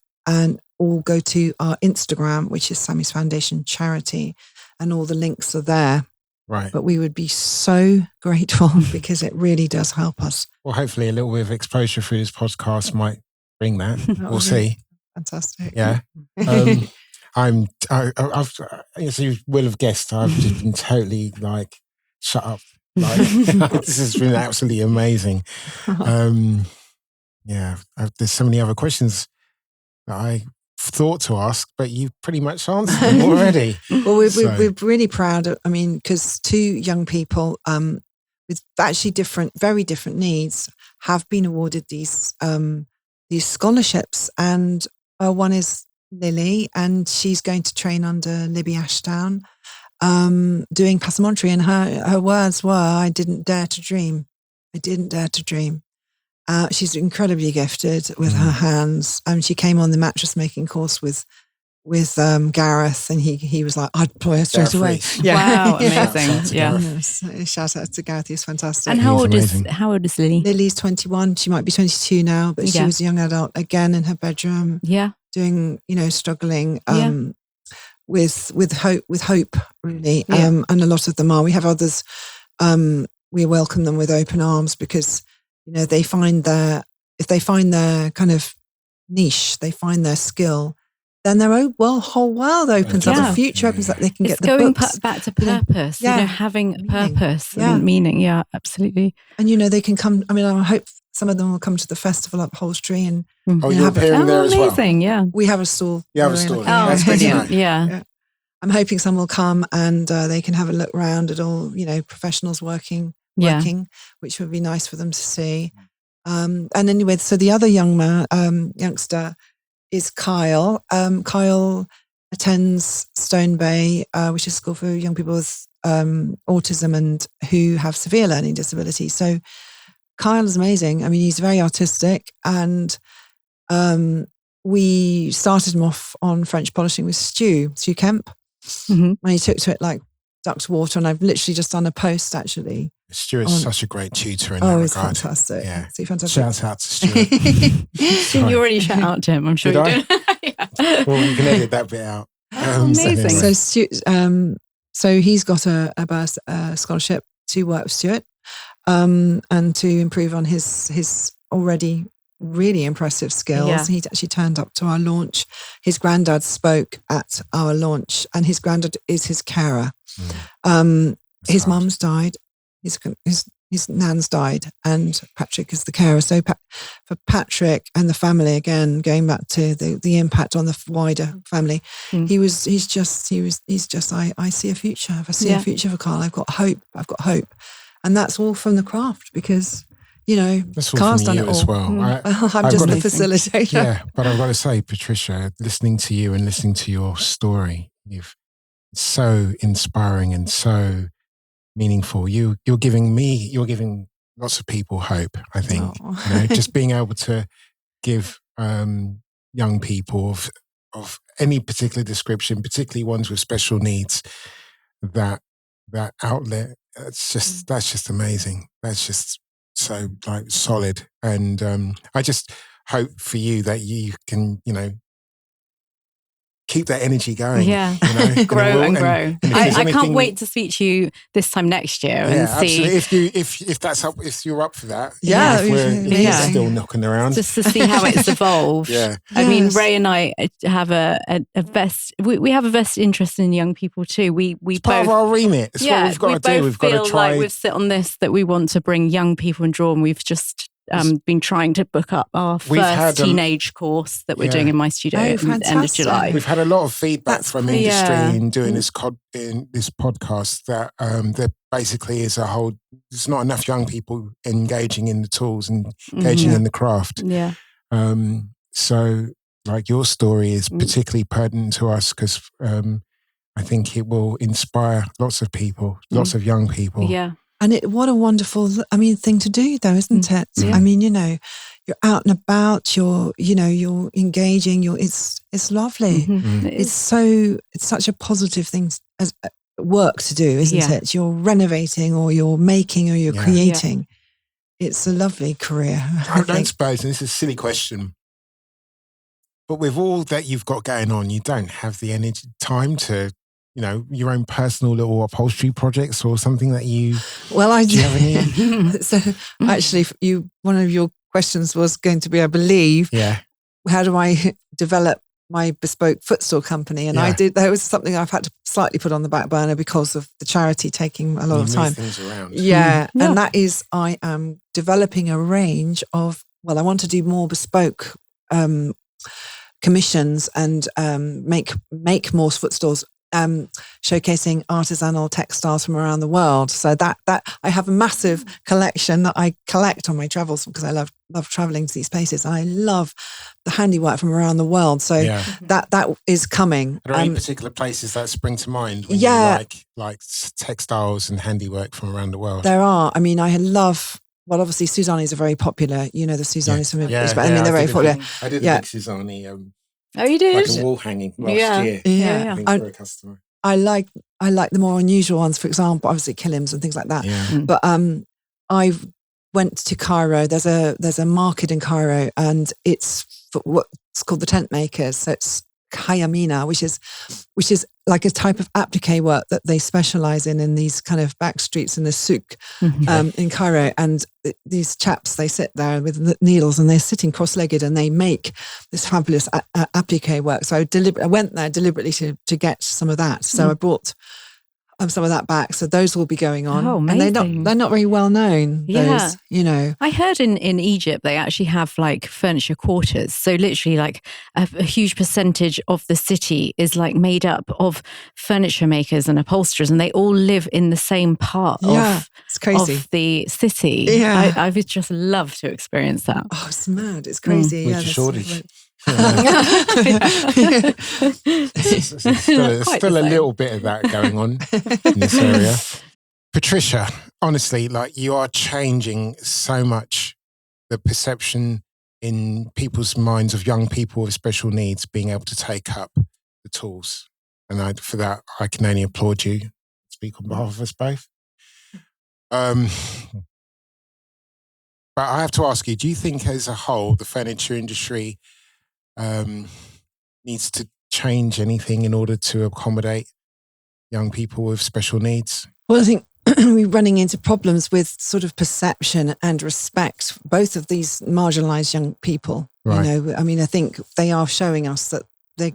or go to our Instagram, which is Sammy's Foundation Charity, and all the links are there. Right. But we would be so grateful, because it really does help us. Well, hopefully a little bit of exposure through this podcast might bring that. We'll see. Fantastic. Yeah. I've, as you will have guessed, I've just been totally like, shut up. Like, this has been absolutely amazing. There's so many other questions that I thought to ask, but you've pretty much answered them already. Well, we're really proud of, because 2 young people with actually very different needs have been awarded these scholarships, and one is Lily, and she's going to train under Libby Ashdown, doing passementerie, and her words were, I didn't dare to dream. She's incredibly gifted with her hands. She came on the mattress making course with Gareth, and he was like, I'd employ her straight away. Wow, amazing. Shout out to Gareth, he's fantastic. And how old is Lily? Lily's 21. She might be 22 now, but she was a young adult again in her bedroom. Yeah. Doing, struggling with hope really. And a lot of them are. We have others, we welcome them with open arms, because if they find their kind of niche, they find their skill, then their whole world opens up, the future opens up, they can get the books. It's going back to purpose, having a purpose and meaning. Yeah, absolutely. And, they can come, I hope some of them will come to the festival Upholstery and you're appearing there as well. Amazing, yeah. We have a stall. You have a stall. That's brilliant, yeah. I'm hoping some will come and they can have a look around at all, professionals working, which would be nice for them to see. And anyway, so the other youngster is Kyle. Kyle attends Stone Bay, which is a school for young people with autism and who have severe learning disabilities. So Kyle is amazing. He's very artistic, and we started him off on French polishing with Stu Kemp. And he took to it like ducked water, and I've literally just done a post actually. Stu is such a great tutor in that regard. He's fantastic. Yeah. Is he fantastic? Shout out to Stuart. You already shout out to him, I'm sure you did. Well, you can edit that bit out. Amazing. So Stu, so he's got a scholarship to work with Stuart, and to improve on his already really impressive skills. Yeah. He actually turned up to our launch. His granddad spoke at our launch, and his granddad is his carer. His mum's died. His nan's died, and Patrick is the carer. So for Patrick and the family, again, going back to the impact on the wider family, he's just, I see a future. I see a future for Carl. I've got hope. And that's all from the craft, because, Carl's done it all. As well. I'm just the facilitator. Yeah, but I've got to say, Patricia, listening to you and listening to your story, you've so inspiring and so meaningful. You're giving lots of people hope, I think. Just being able to give young people of any particular description, particularly ones with special needs, that outlet. That's just amazing. That's just so solid. And I just hope for you that you can, keep that energy going. Yeah. Grow and grow. I can't wait to speak to you this time next year and see. Absolutely. If you're up for that. Yeah. We're still knocking around. Just to see how it's evolved. Yeah. I mean, Ray and I have a we have a vested interest in young people too. It's part of our remit. It's what we've got to do. We've got to try. Like we've sit on this, that we want to bring young people and draw, and we've just been trying to book up our first teenage course that we're doing in my studio at the end of July. We've had a lot of feedback from industry in doing this podcast that there basically is there's not enough young people engaging in the tools and engaging in the craft. Yeah. So like your story is particularly pertinent to us because I think it will inspire lots of people, lots of young people. Yeah. And what a wonderful, thing to do though, isn't it? Yeah. I mean, you're out and about, you're engaging, it's lovely. Mm-hmm. It's such a positive thing as work to do, isn't it? You're renovating or you're making or you're creating. Yeah. It's a lovely career. I don't suppose, and this is a silly question, but with all that you've got going on, you don't have the energy, time to, your own personal little upholstery projects or something that you... Well, I do. You have any? So actually, one of your questions was going to be, I believe, how do I develop my Bespoke Footstool Company? And that was something I've had to slightly put on the back burner because of the charity taking a lot of time. Things around. Yeah. And that is, I am developing a range of, I want to do more bespoke commissions and make more footstools. Showcasing artisanal textiles from around the world. So that I have a massive collection that I collect on my travels because I love traveling to these places. I love the handiwork from around the world. So that is coming. Are there any particular places that spring to mind when you like textiles and handiwork from around the world? There are. I mean, I love... Well, obviously, Suzani's are very popular. The Suzani's from they're very popular. I did a big Suzani. Oh, you did? Like a wall hanging last year. Yeah. For a customer. I like the more unusual ones, for example, obviously Kilims and things like that. Yeah. But I went to Cairo. There's a market in Cairo, and it's what's called the tent makers. So it's Khayamina, which is like a type of applique work that they specialize in these kind of back streets in the souk in Cairo. And these chaps, they sit there with needles and they're sitting cross-legged and they make this fabulous applique work. So I went there deliberately to get some of that. So I brought some of that back. So those will be going on. Oh, amazing. And they're not very well known. Yeah. Those, I heard in Egypt, they actually have like furniture quarters. So literally like a huge percentage of the city is like made up of furniture makers and upholsterers, and they all live in the same part it's crazy. of the city. Yeah. I would just love to experience that. Oh, it's mad. It's crazy. With shortage. There's still a little bit of that going on in this area. Patricia, honestly, like you are changing so much the perception in people's minds of young people with special needs being able to take up the tools. And for that, I can only applaud you. Speak on behalf of us both. But I have to ask you, do you think as a whole, the furniture industry needs to change anything in order to accommodate young people with special needs? Well, I think we're running into problems with sort of perception and respect, both of these marginalised young people. Right. I think they are showing us that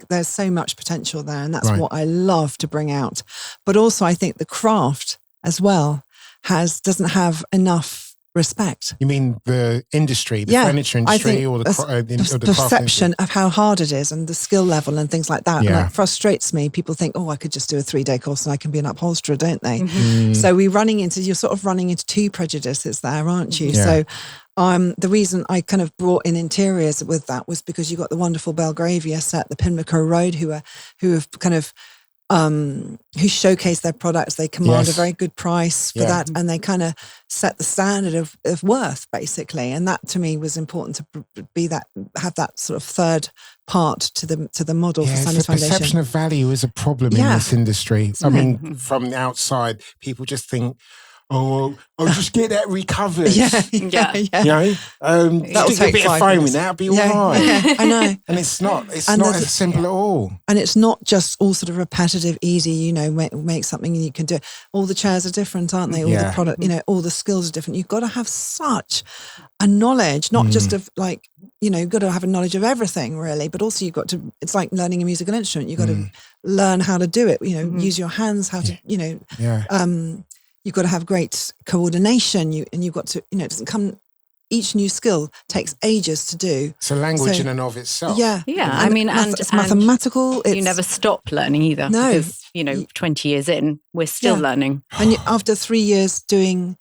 there's so much potential there, and that's what I love to bring out. But also, I think the craft as well doesn't have enough respect. You mean the industry, the furniture industry, or the perception of how hard it is and the skill level and things like that. Yeah. And it frustrates me. People think, I could just do a 3-day course and I can be an upholsterer, don't they? Mm-hmm. So you're sort of running into two prejudices there, aren't you? Yeah. So the reason I kind of brought in interiors with that was because you got the wonderful Belgravia set, the Pimlico Road, who have kind of who showcase their products. They command a very good price for that, and they kind of set the standard of worth, basically. And that to me was important to have that sort of third part to the model for Sammy's Foundation. The perception of value is a problem in this industry. I mean, from the outside, people just think, just get that recovered. That'll take a bit of foam in that'll be all right. Yeah, I know. And it's not as simple at all. And it's not just all sort of repetitive, easy, make something and you can do it. All the chairs are different, aren't they? All the product, all the skills are different. You've got to have such a knowledge, not just of you've got to have a knowledge of everything really, but also you've got to, it's like learning a musical instrument. You've got to learn how to do it, use your hands, how to, you've got to have great coordination. You've got to, it doesn't come each new skill takes ages to do. It's a language in and of itself. Yeah. I mean, it's mathematical. You never stop learning either. No. Because, 20 years in, we're still learning. And after 3 years doing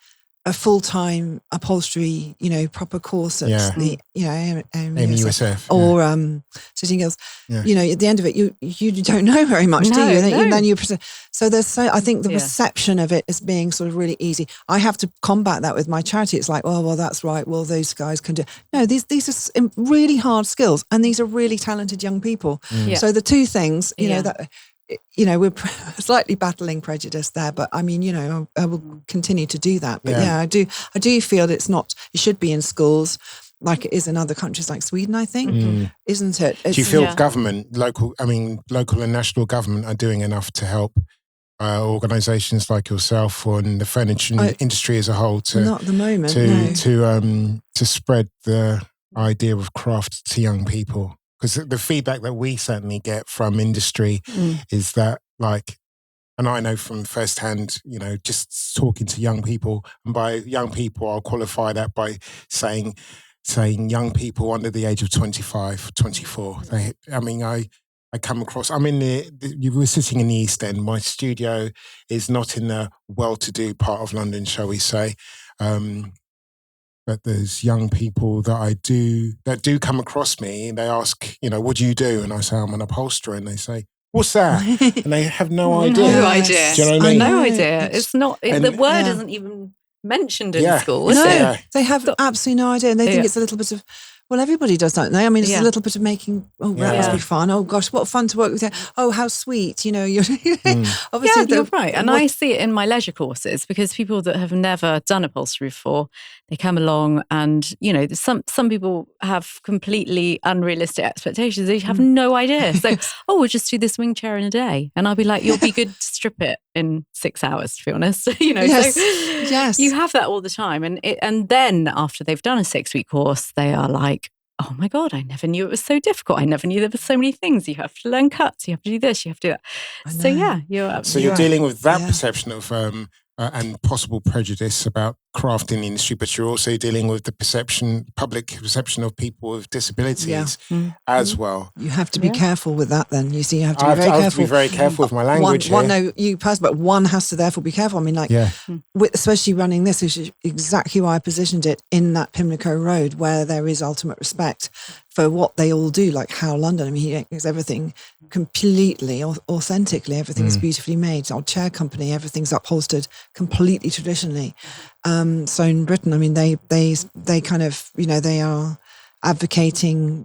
a full-time upholstery, proper course at the, USF or Sitting Girls, at the end of it, you don't know very much, do you? And then you present. So I think the reception of it as being sort of really easy. I have to combat that with my charity. It's like, well, that's right. Well, those guys can do. No, these are really hard skills, and these are really talented young people. So the two things, that. We're slightly battling prejudice there, but I mean, I will continue to do that. But I do feel it should be in schools like it is in other countries like Sweden, I think, isn't it? Do you feel government, local and national government are doing enough to help organisations like yourself or in the furniture industry as a whole not at the moment, to spread the idea of craft to young people? Because the feedback that we certainly get from industry is that, and I know from firsthand, just talking to young people, and by young people, I'll qualify that by saying young people under the age of 25, 24. I come across, you were sitting in the East End. My studio is not in the well-to-do part of London, shall we say. But there's young people that do come across me, and they ask, what do you do? And I say, I'm an upholsterer. And they say, what's that? And they have no idea. No idea. Do you know what I mean? No idea. It's not, the word isn't even mentioned in school, is it? They have absolutely no idea. And they think it's a little bit of, well, everybody does, don't they? I mean, it's a little bit of making, that must be fun. Oh, gosh, what fun to work with you. Oh, how sweet. You're obviously you're right. And I see it in my leisure courses, because people that have never done upholstery before, they come along and, some people have completely unrealistic expectations. They have no idea. So, we'll just do this wing chair in a day. And I'll be like, you'll be good to strip it in 6 hours, to be honest. Yes. So Yes. You have that all the time. And then after they've done a 6-week course, they are like, oh my God, I never knew it was so difficult. I never knew there were so many things. You have to learn cuts. You have to do this. You have to do that. So you're dealing with that perception of and possible prejudice about craft in the industry, but you're also dealing with the public perception of people with disabilities as well. You have to be careful with that then. You see, you have to be very careful. I have to be very careful with my language but one has to therefore be careful. I mean, especially running this, which is exactly why I positioned it in that Pimlico Road, where there is ultimate respect for what they all do, like How London. I mean, he makes everything completely, authentically. Everything's beautifully made. Our chair company, everything's upholstered completely traditionally. So in Britain, I mean, they kind of, they are advocating,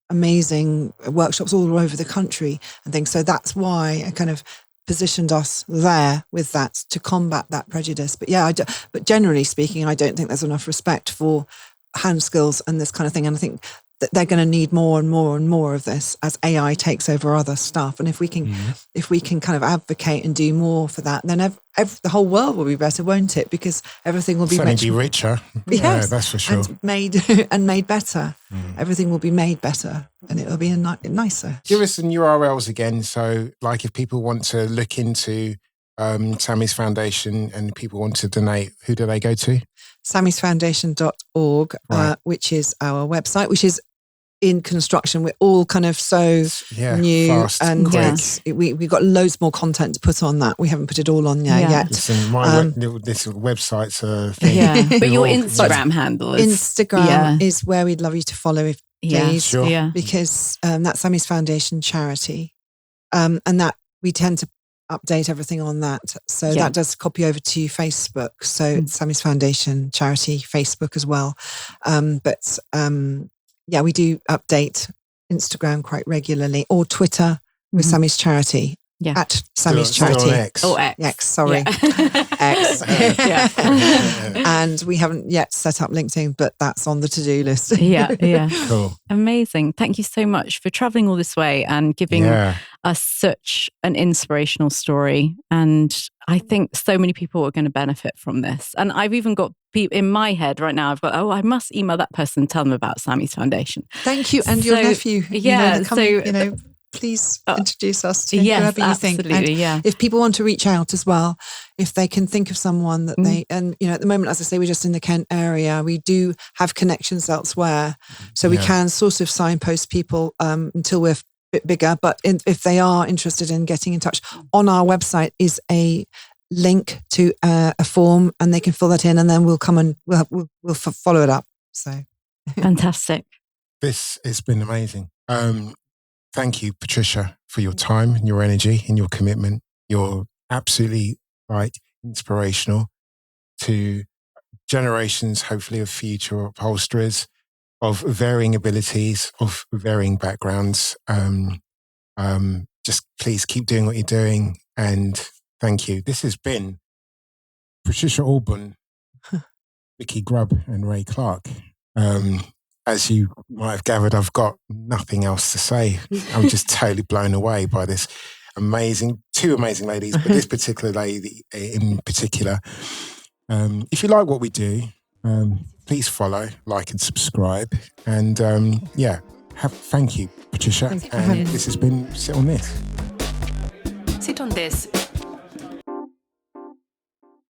amazing workshops all over the country and things. So that's why I kind of positioned us there with that to combat that prejudice. But but generally speaking, I don't think there's enough respect for hand skills and this kind of thing. And I think that they're going to need more and more and more of this as AI takes over other stuff. And if we can kind of advocate and do more for that, then the whole world will be better, won't it? Because everything will be richer. Yes, yeah, that's for sure. And made better. Everything will be made better, and it will be nicer. Give us some URLs again. So, if people want to look into Sammy's Foundation and people want to donate, who do they go to? sammysfoundation.org, which is our website, which is in construction. We're all kind of so new, fast, and we've got loads more content to put on that. We haven't put it all on there yet. Listen, this website's a thing. But your Instagram handle is where we'd love you to follow, please. Sure. Because that's Sammy's Foundation charity, and that we tend to update everything on that. So that does copy over to Facebook. So it's Sammy's Foundation charity, Facebook as well. We do update Instagram quite regularly, or Twitter with Sammy's Charity. At Sammy's Charity. X. Oh, X. X, sorry. X. And we haven't yet set up LinkedIn, but that's on the to-do list. Cool. Amazing. Thank you so much for traveling all this way and giving us such an inspirational story. And I think so many people are going to benefit from this. And I've even got people in my head right now. I've got, I must email that person and tell them about Sammy's Foundation. Thank you. And your nephew. please introduce us to whoever you think. Absolutely, and if people want to reach out as well, if they can think of someone that they, and at the moment, as I say, we're just in the Kent area. We do have connections elsewhere, so we can sort of signpost people until we're a bit bigger. But if they are interested in getting in touch, on our website is a link to a form, and they can fill that in, and then we'll come and we'll follow it up. So fantastic. This has been amazing. Thank you, Patricia, for your time and your energy and your commitment. You're absolutely inspirational to generations, hopefully, of future upholsterers of varying abilities, of varying backgrounds. Just please keep doing what you're doing, and thank you. This has been Patricia Alban, Vicky Grubb and Ray Clarke. As you might have gathered, I've got nothing else to say. I'm just totally blown away by this two amazing ladies, but this particular lady in particular. If you like what we do, please follow, like and subscribe. And thank you, Patricia. Thank you for and this has been Sit on This. Sit on This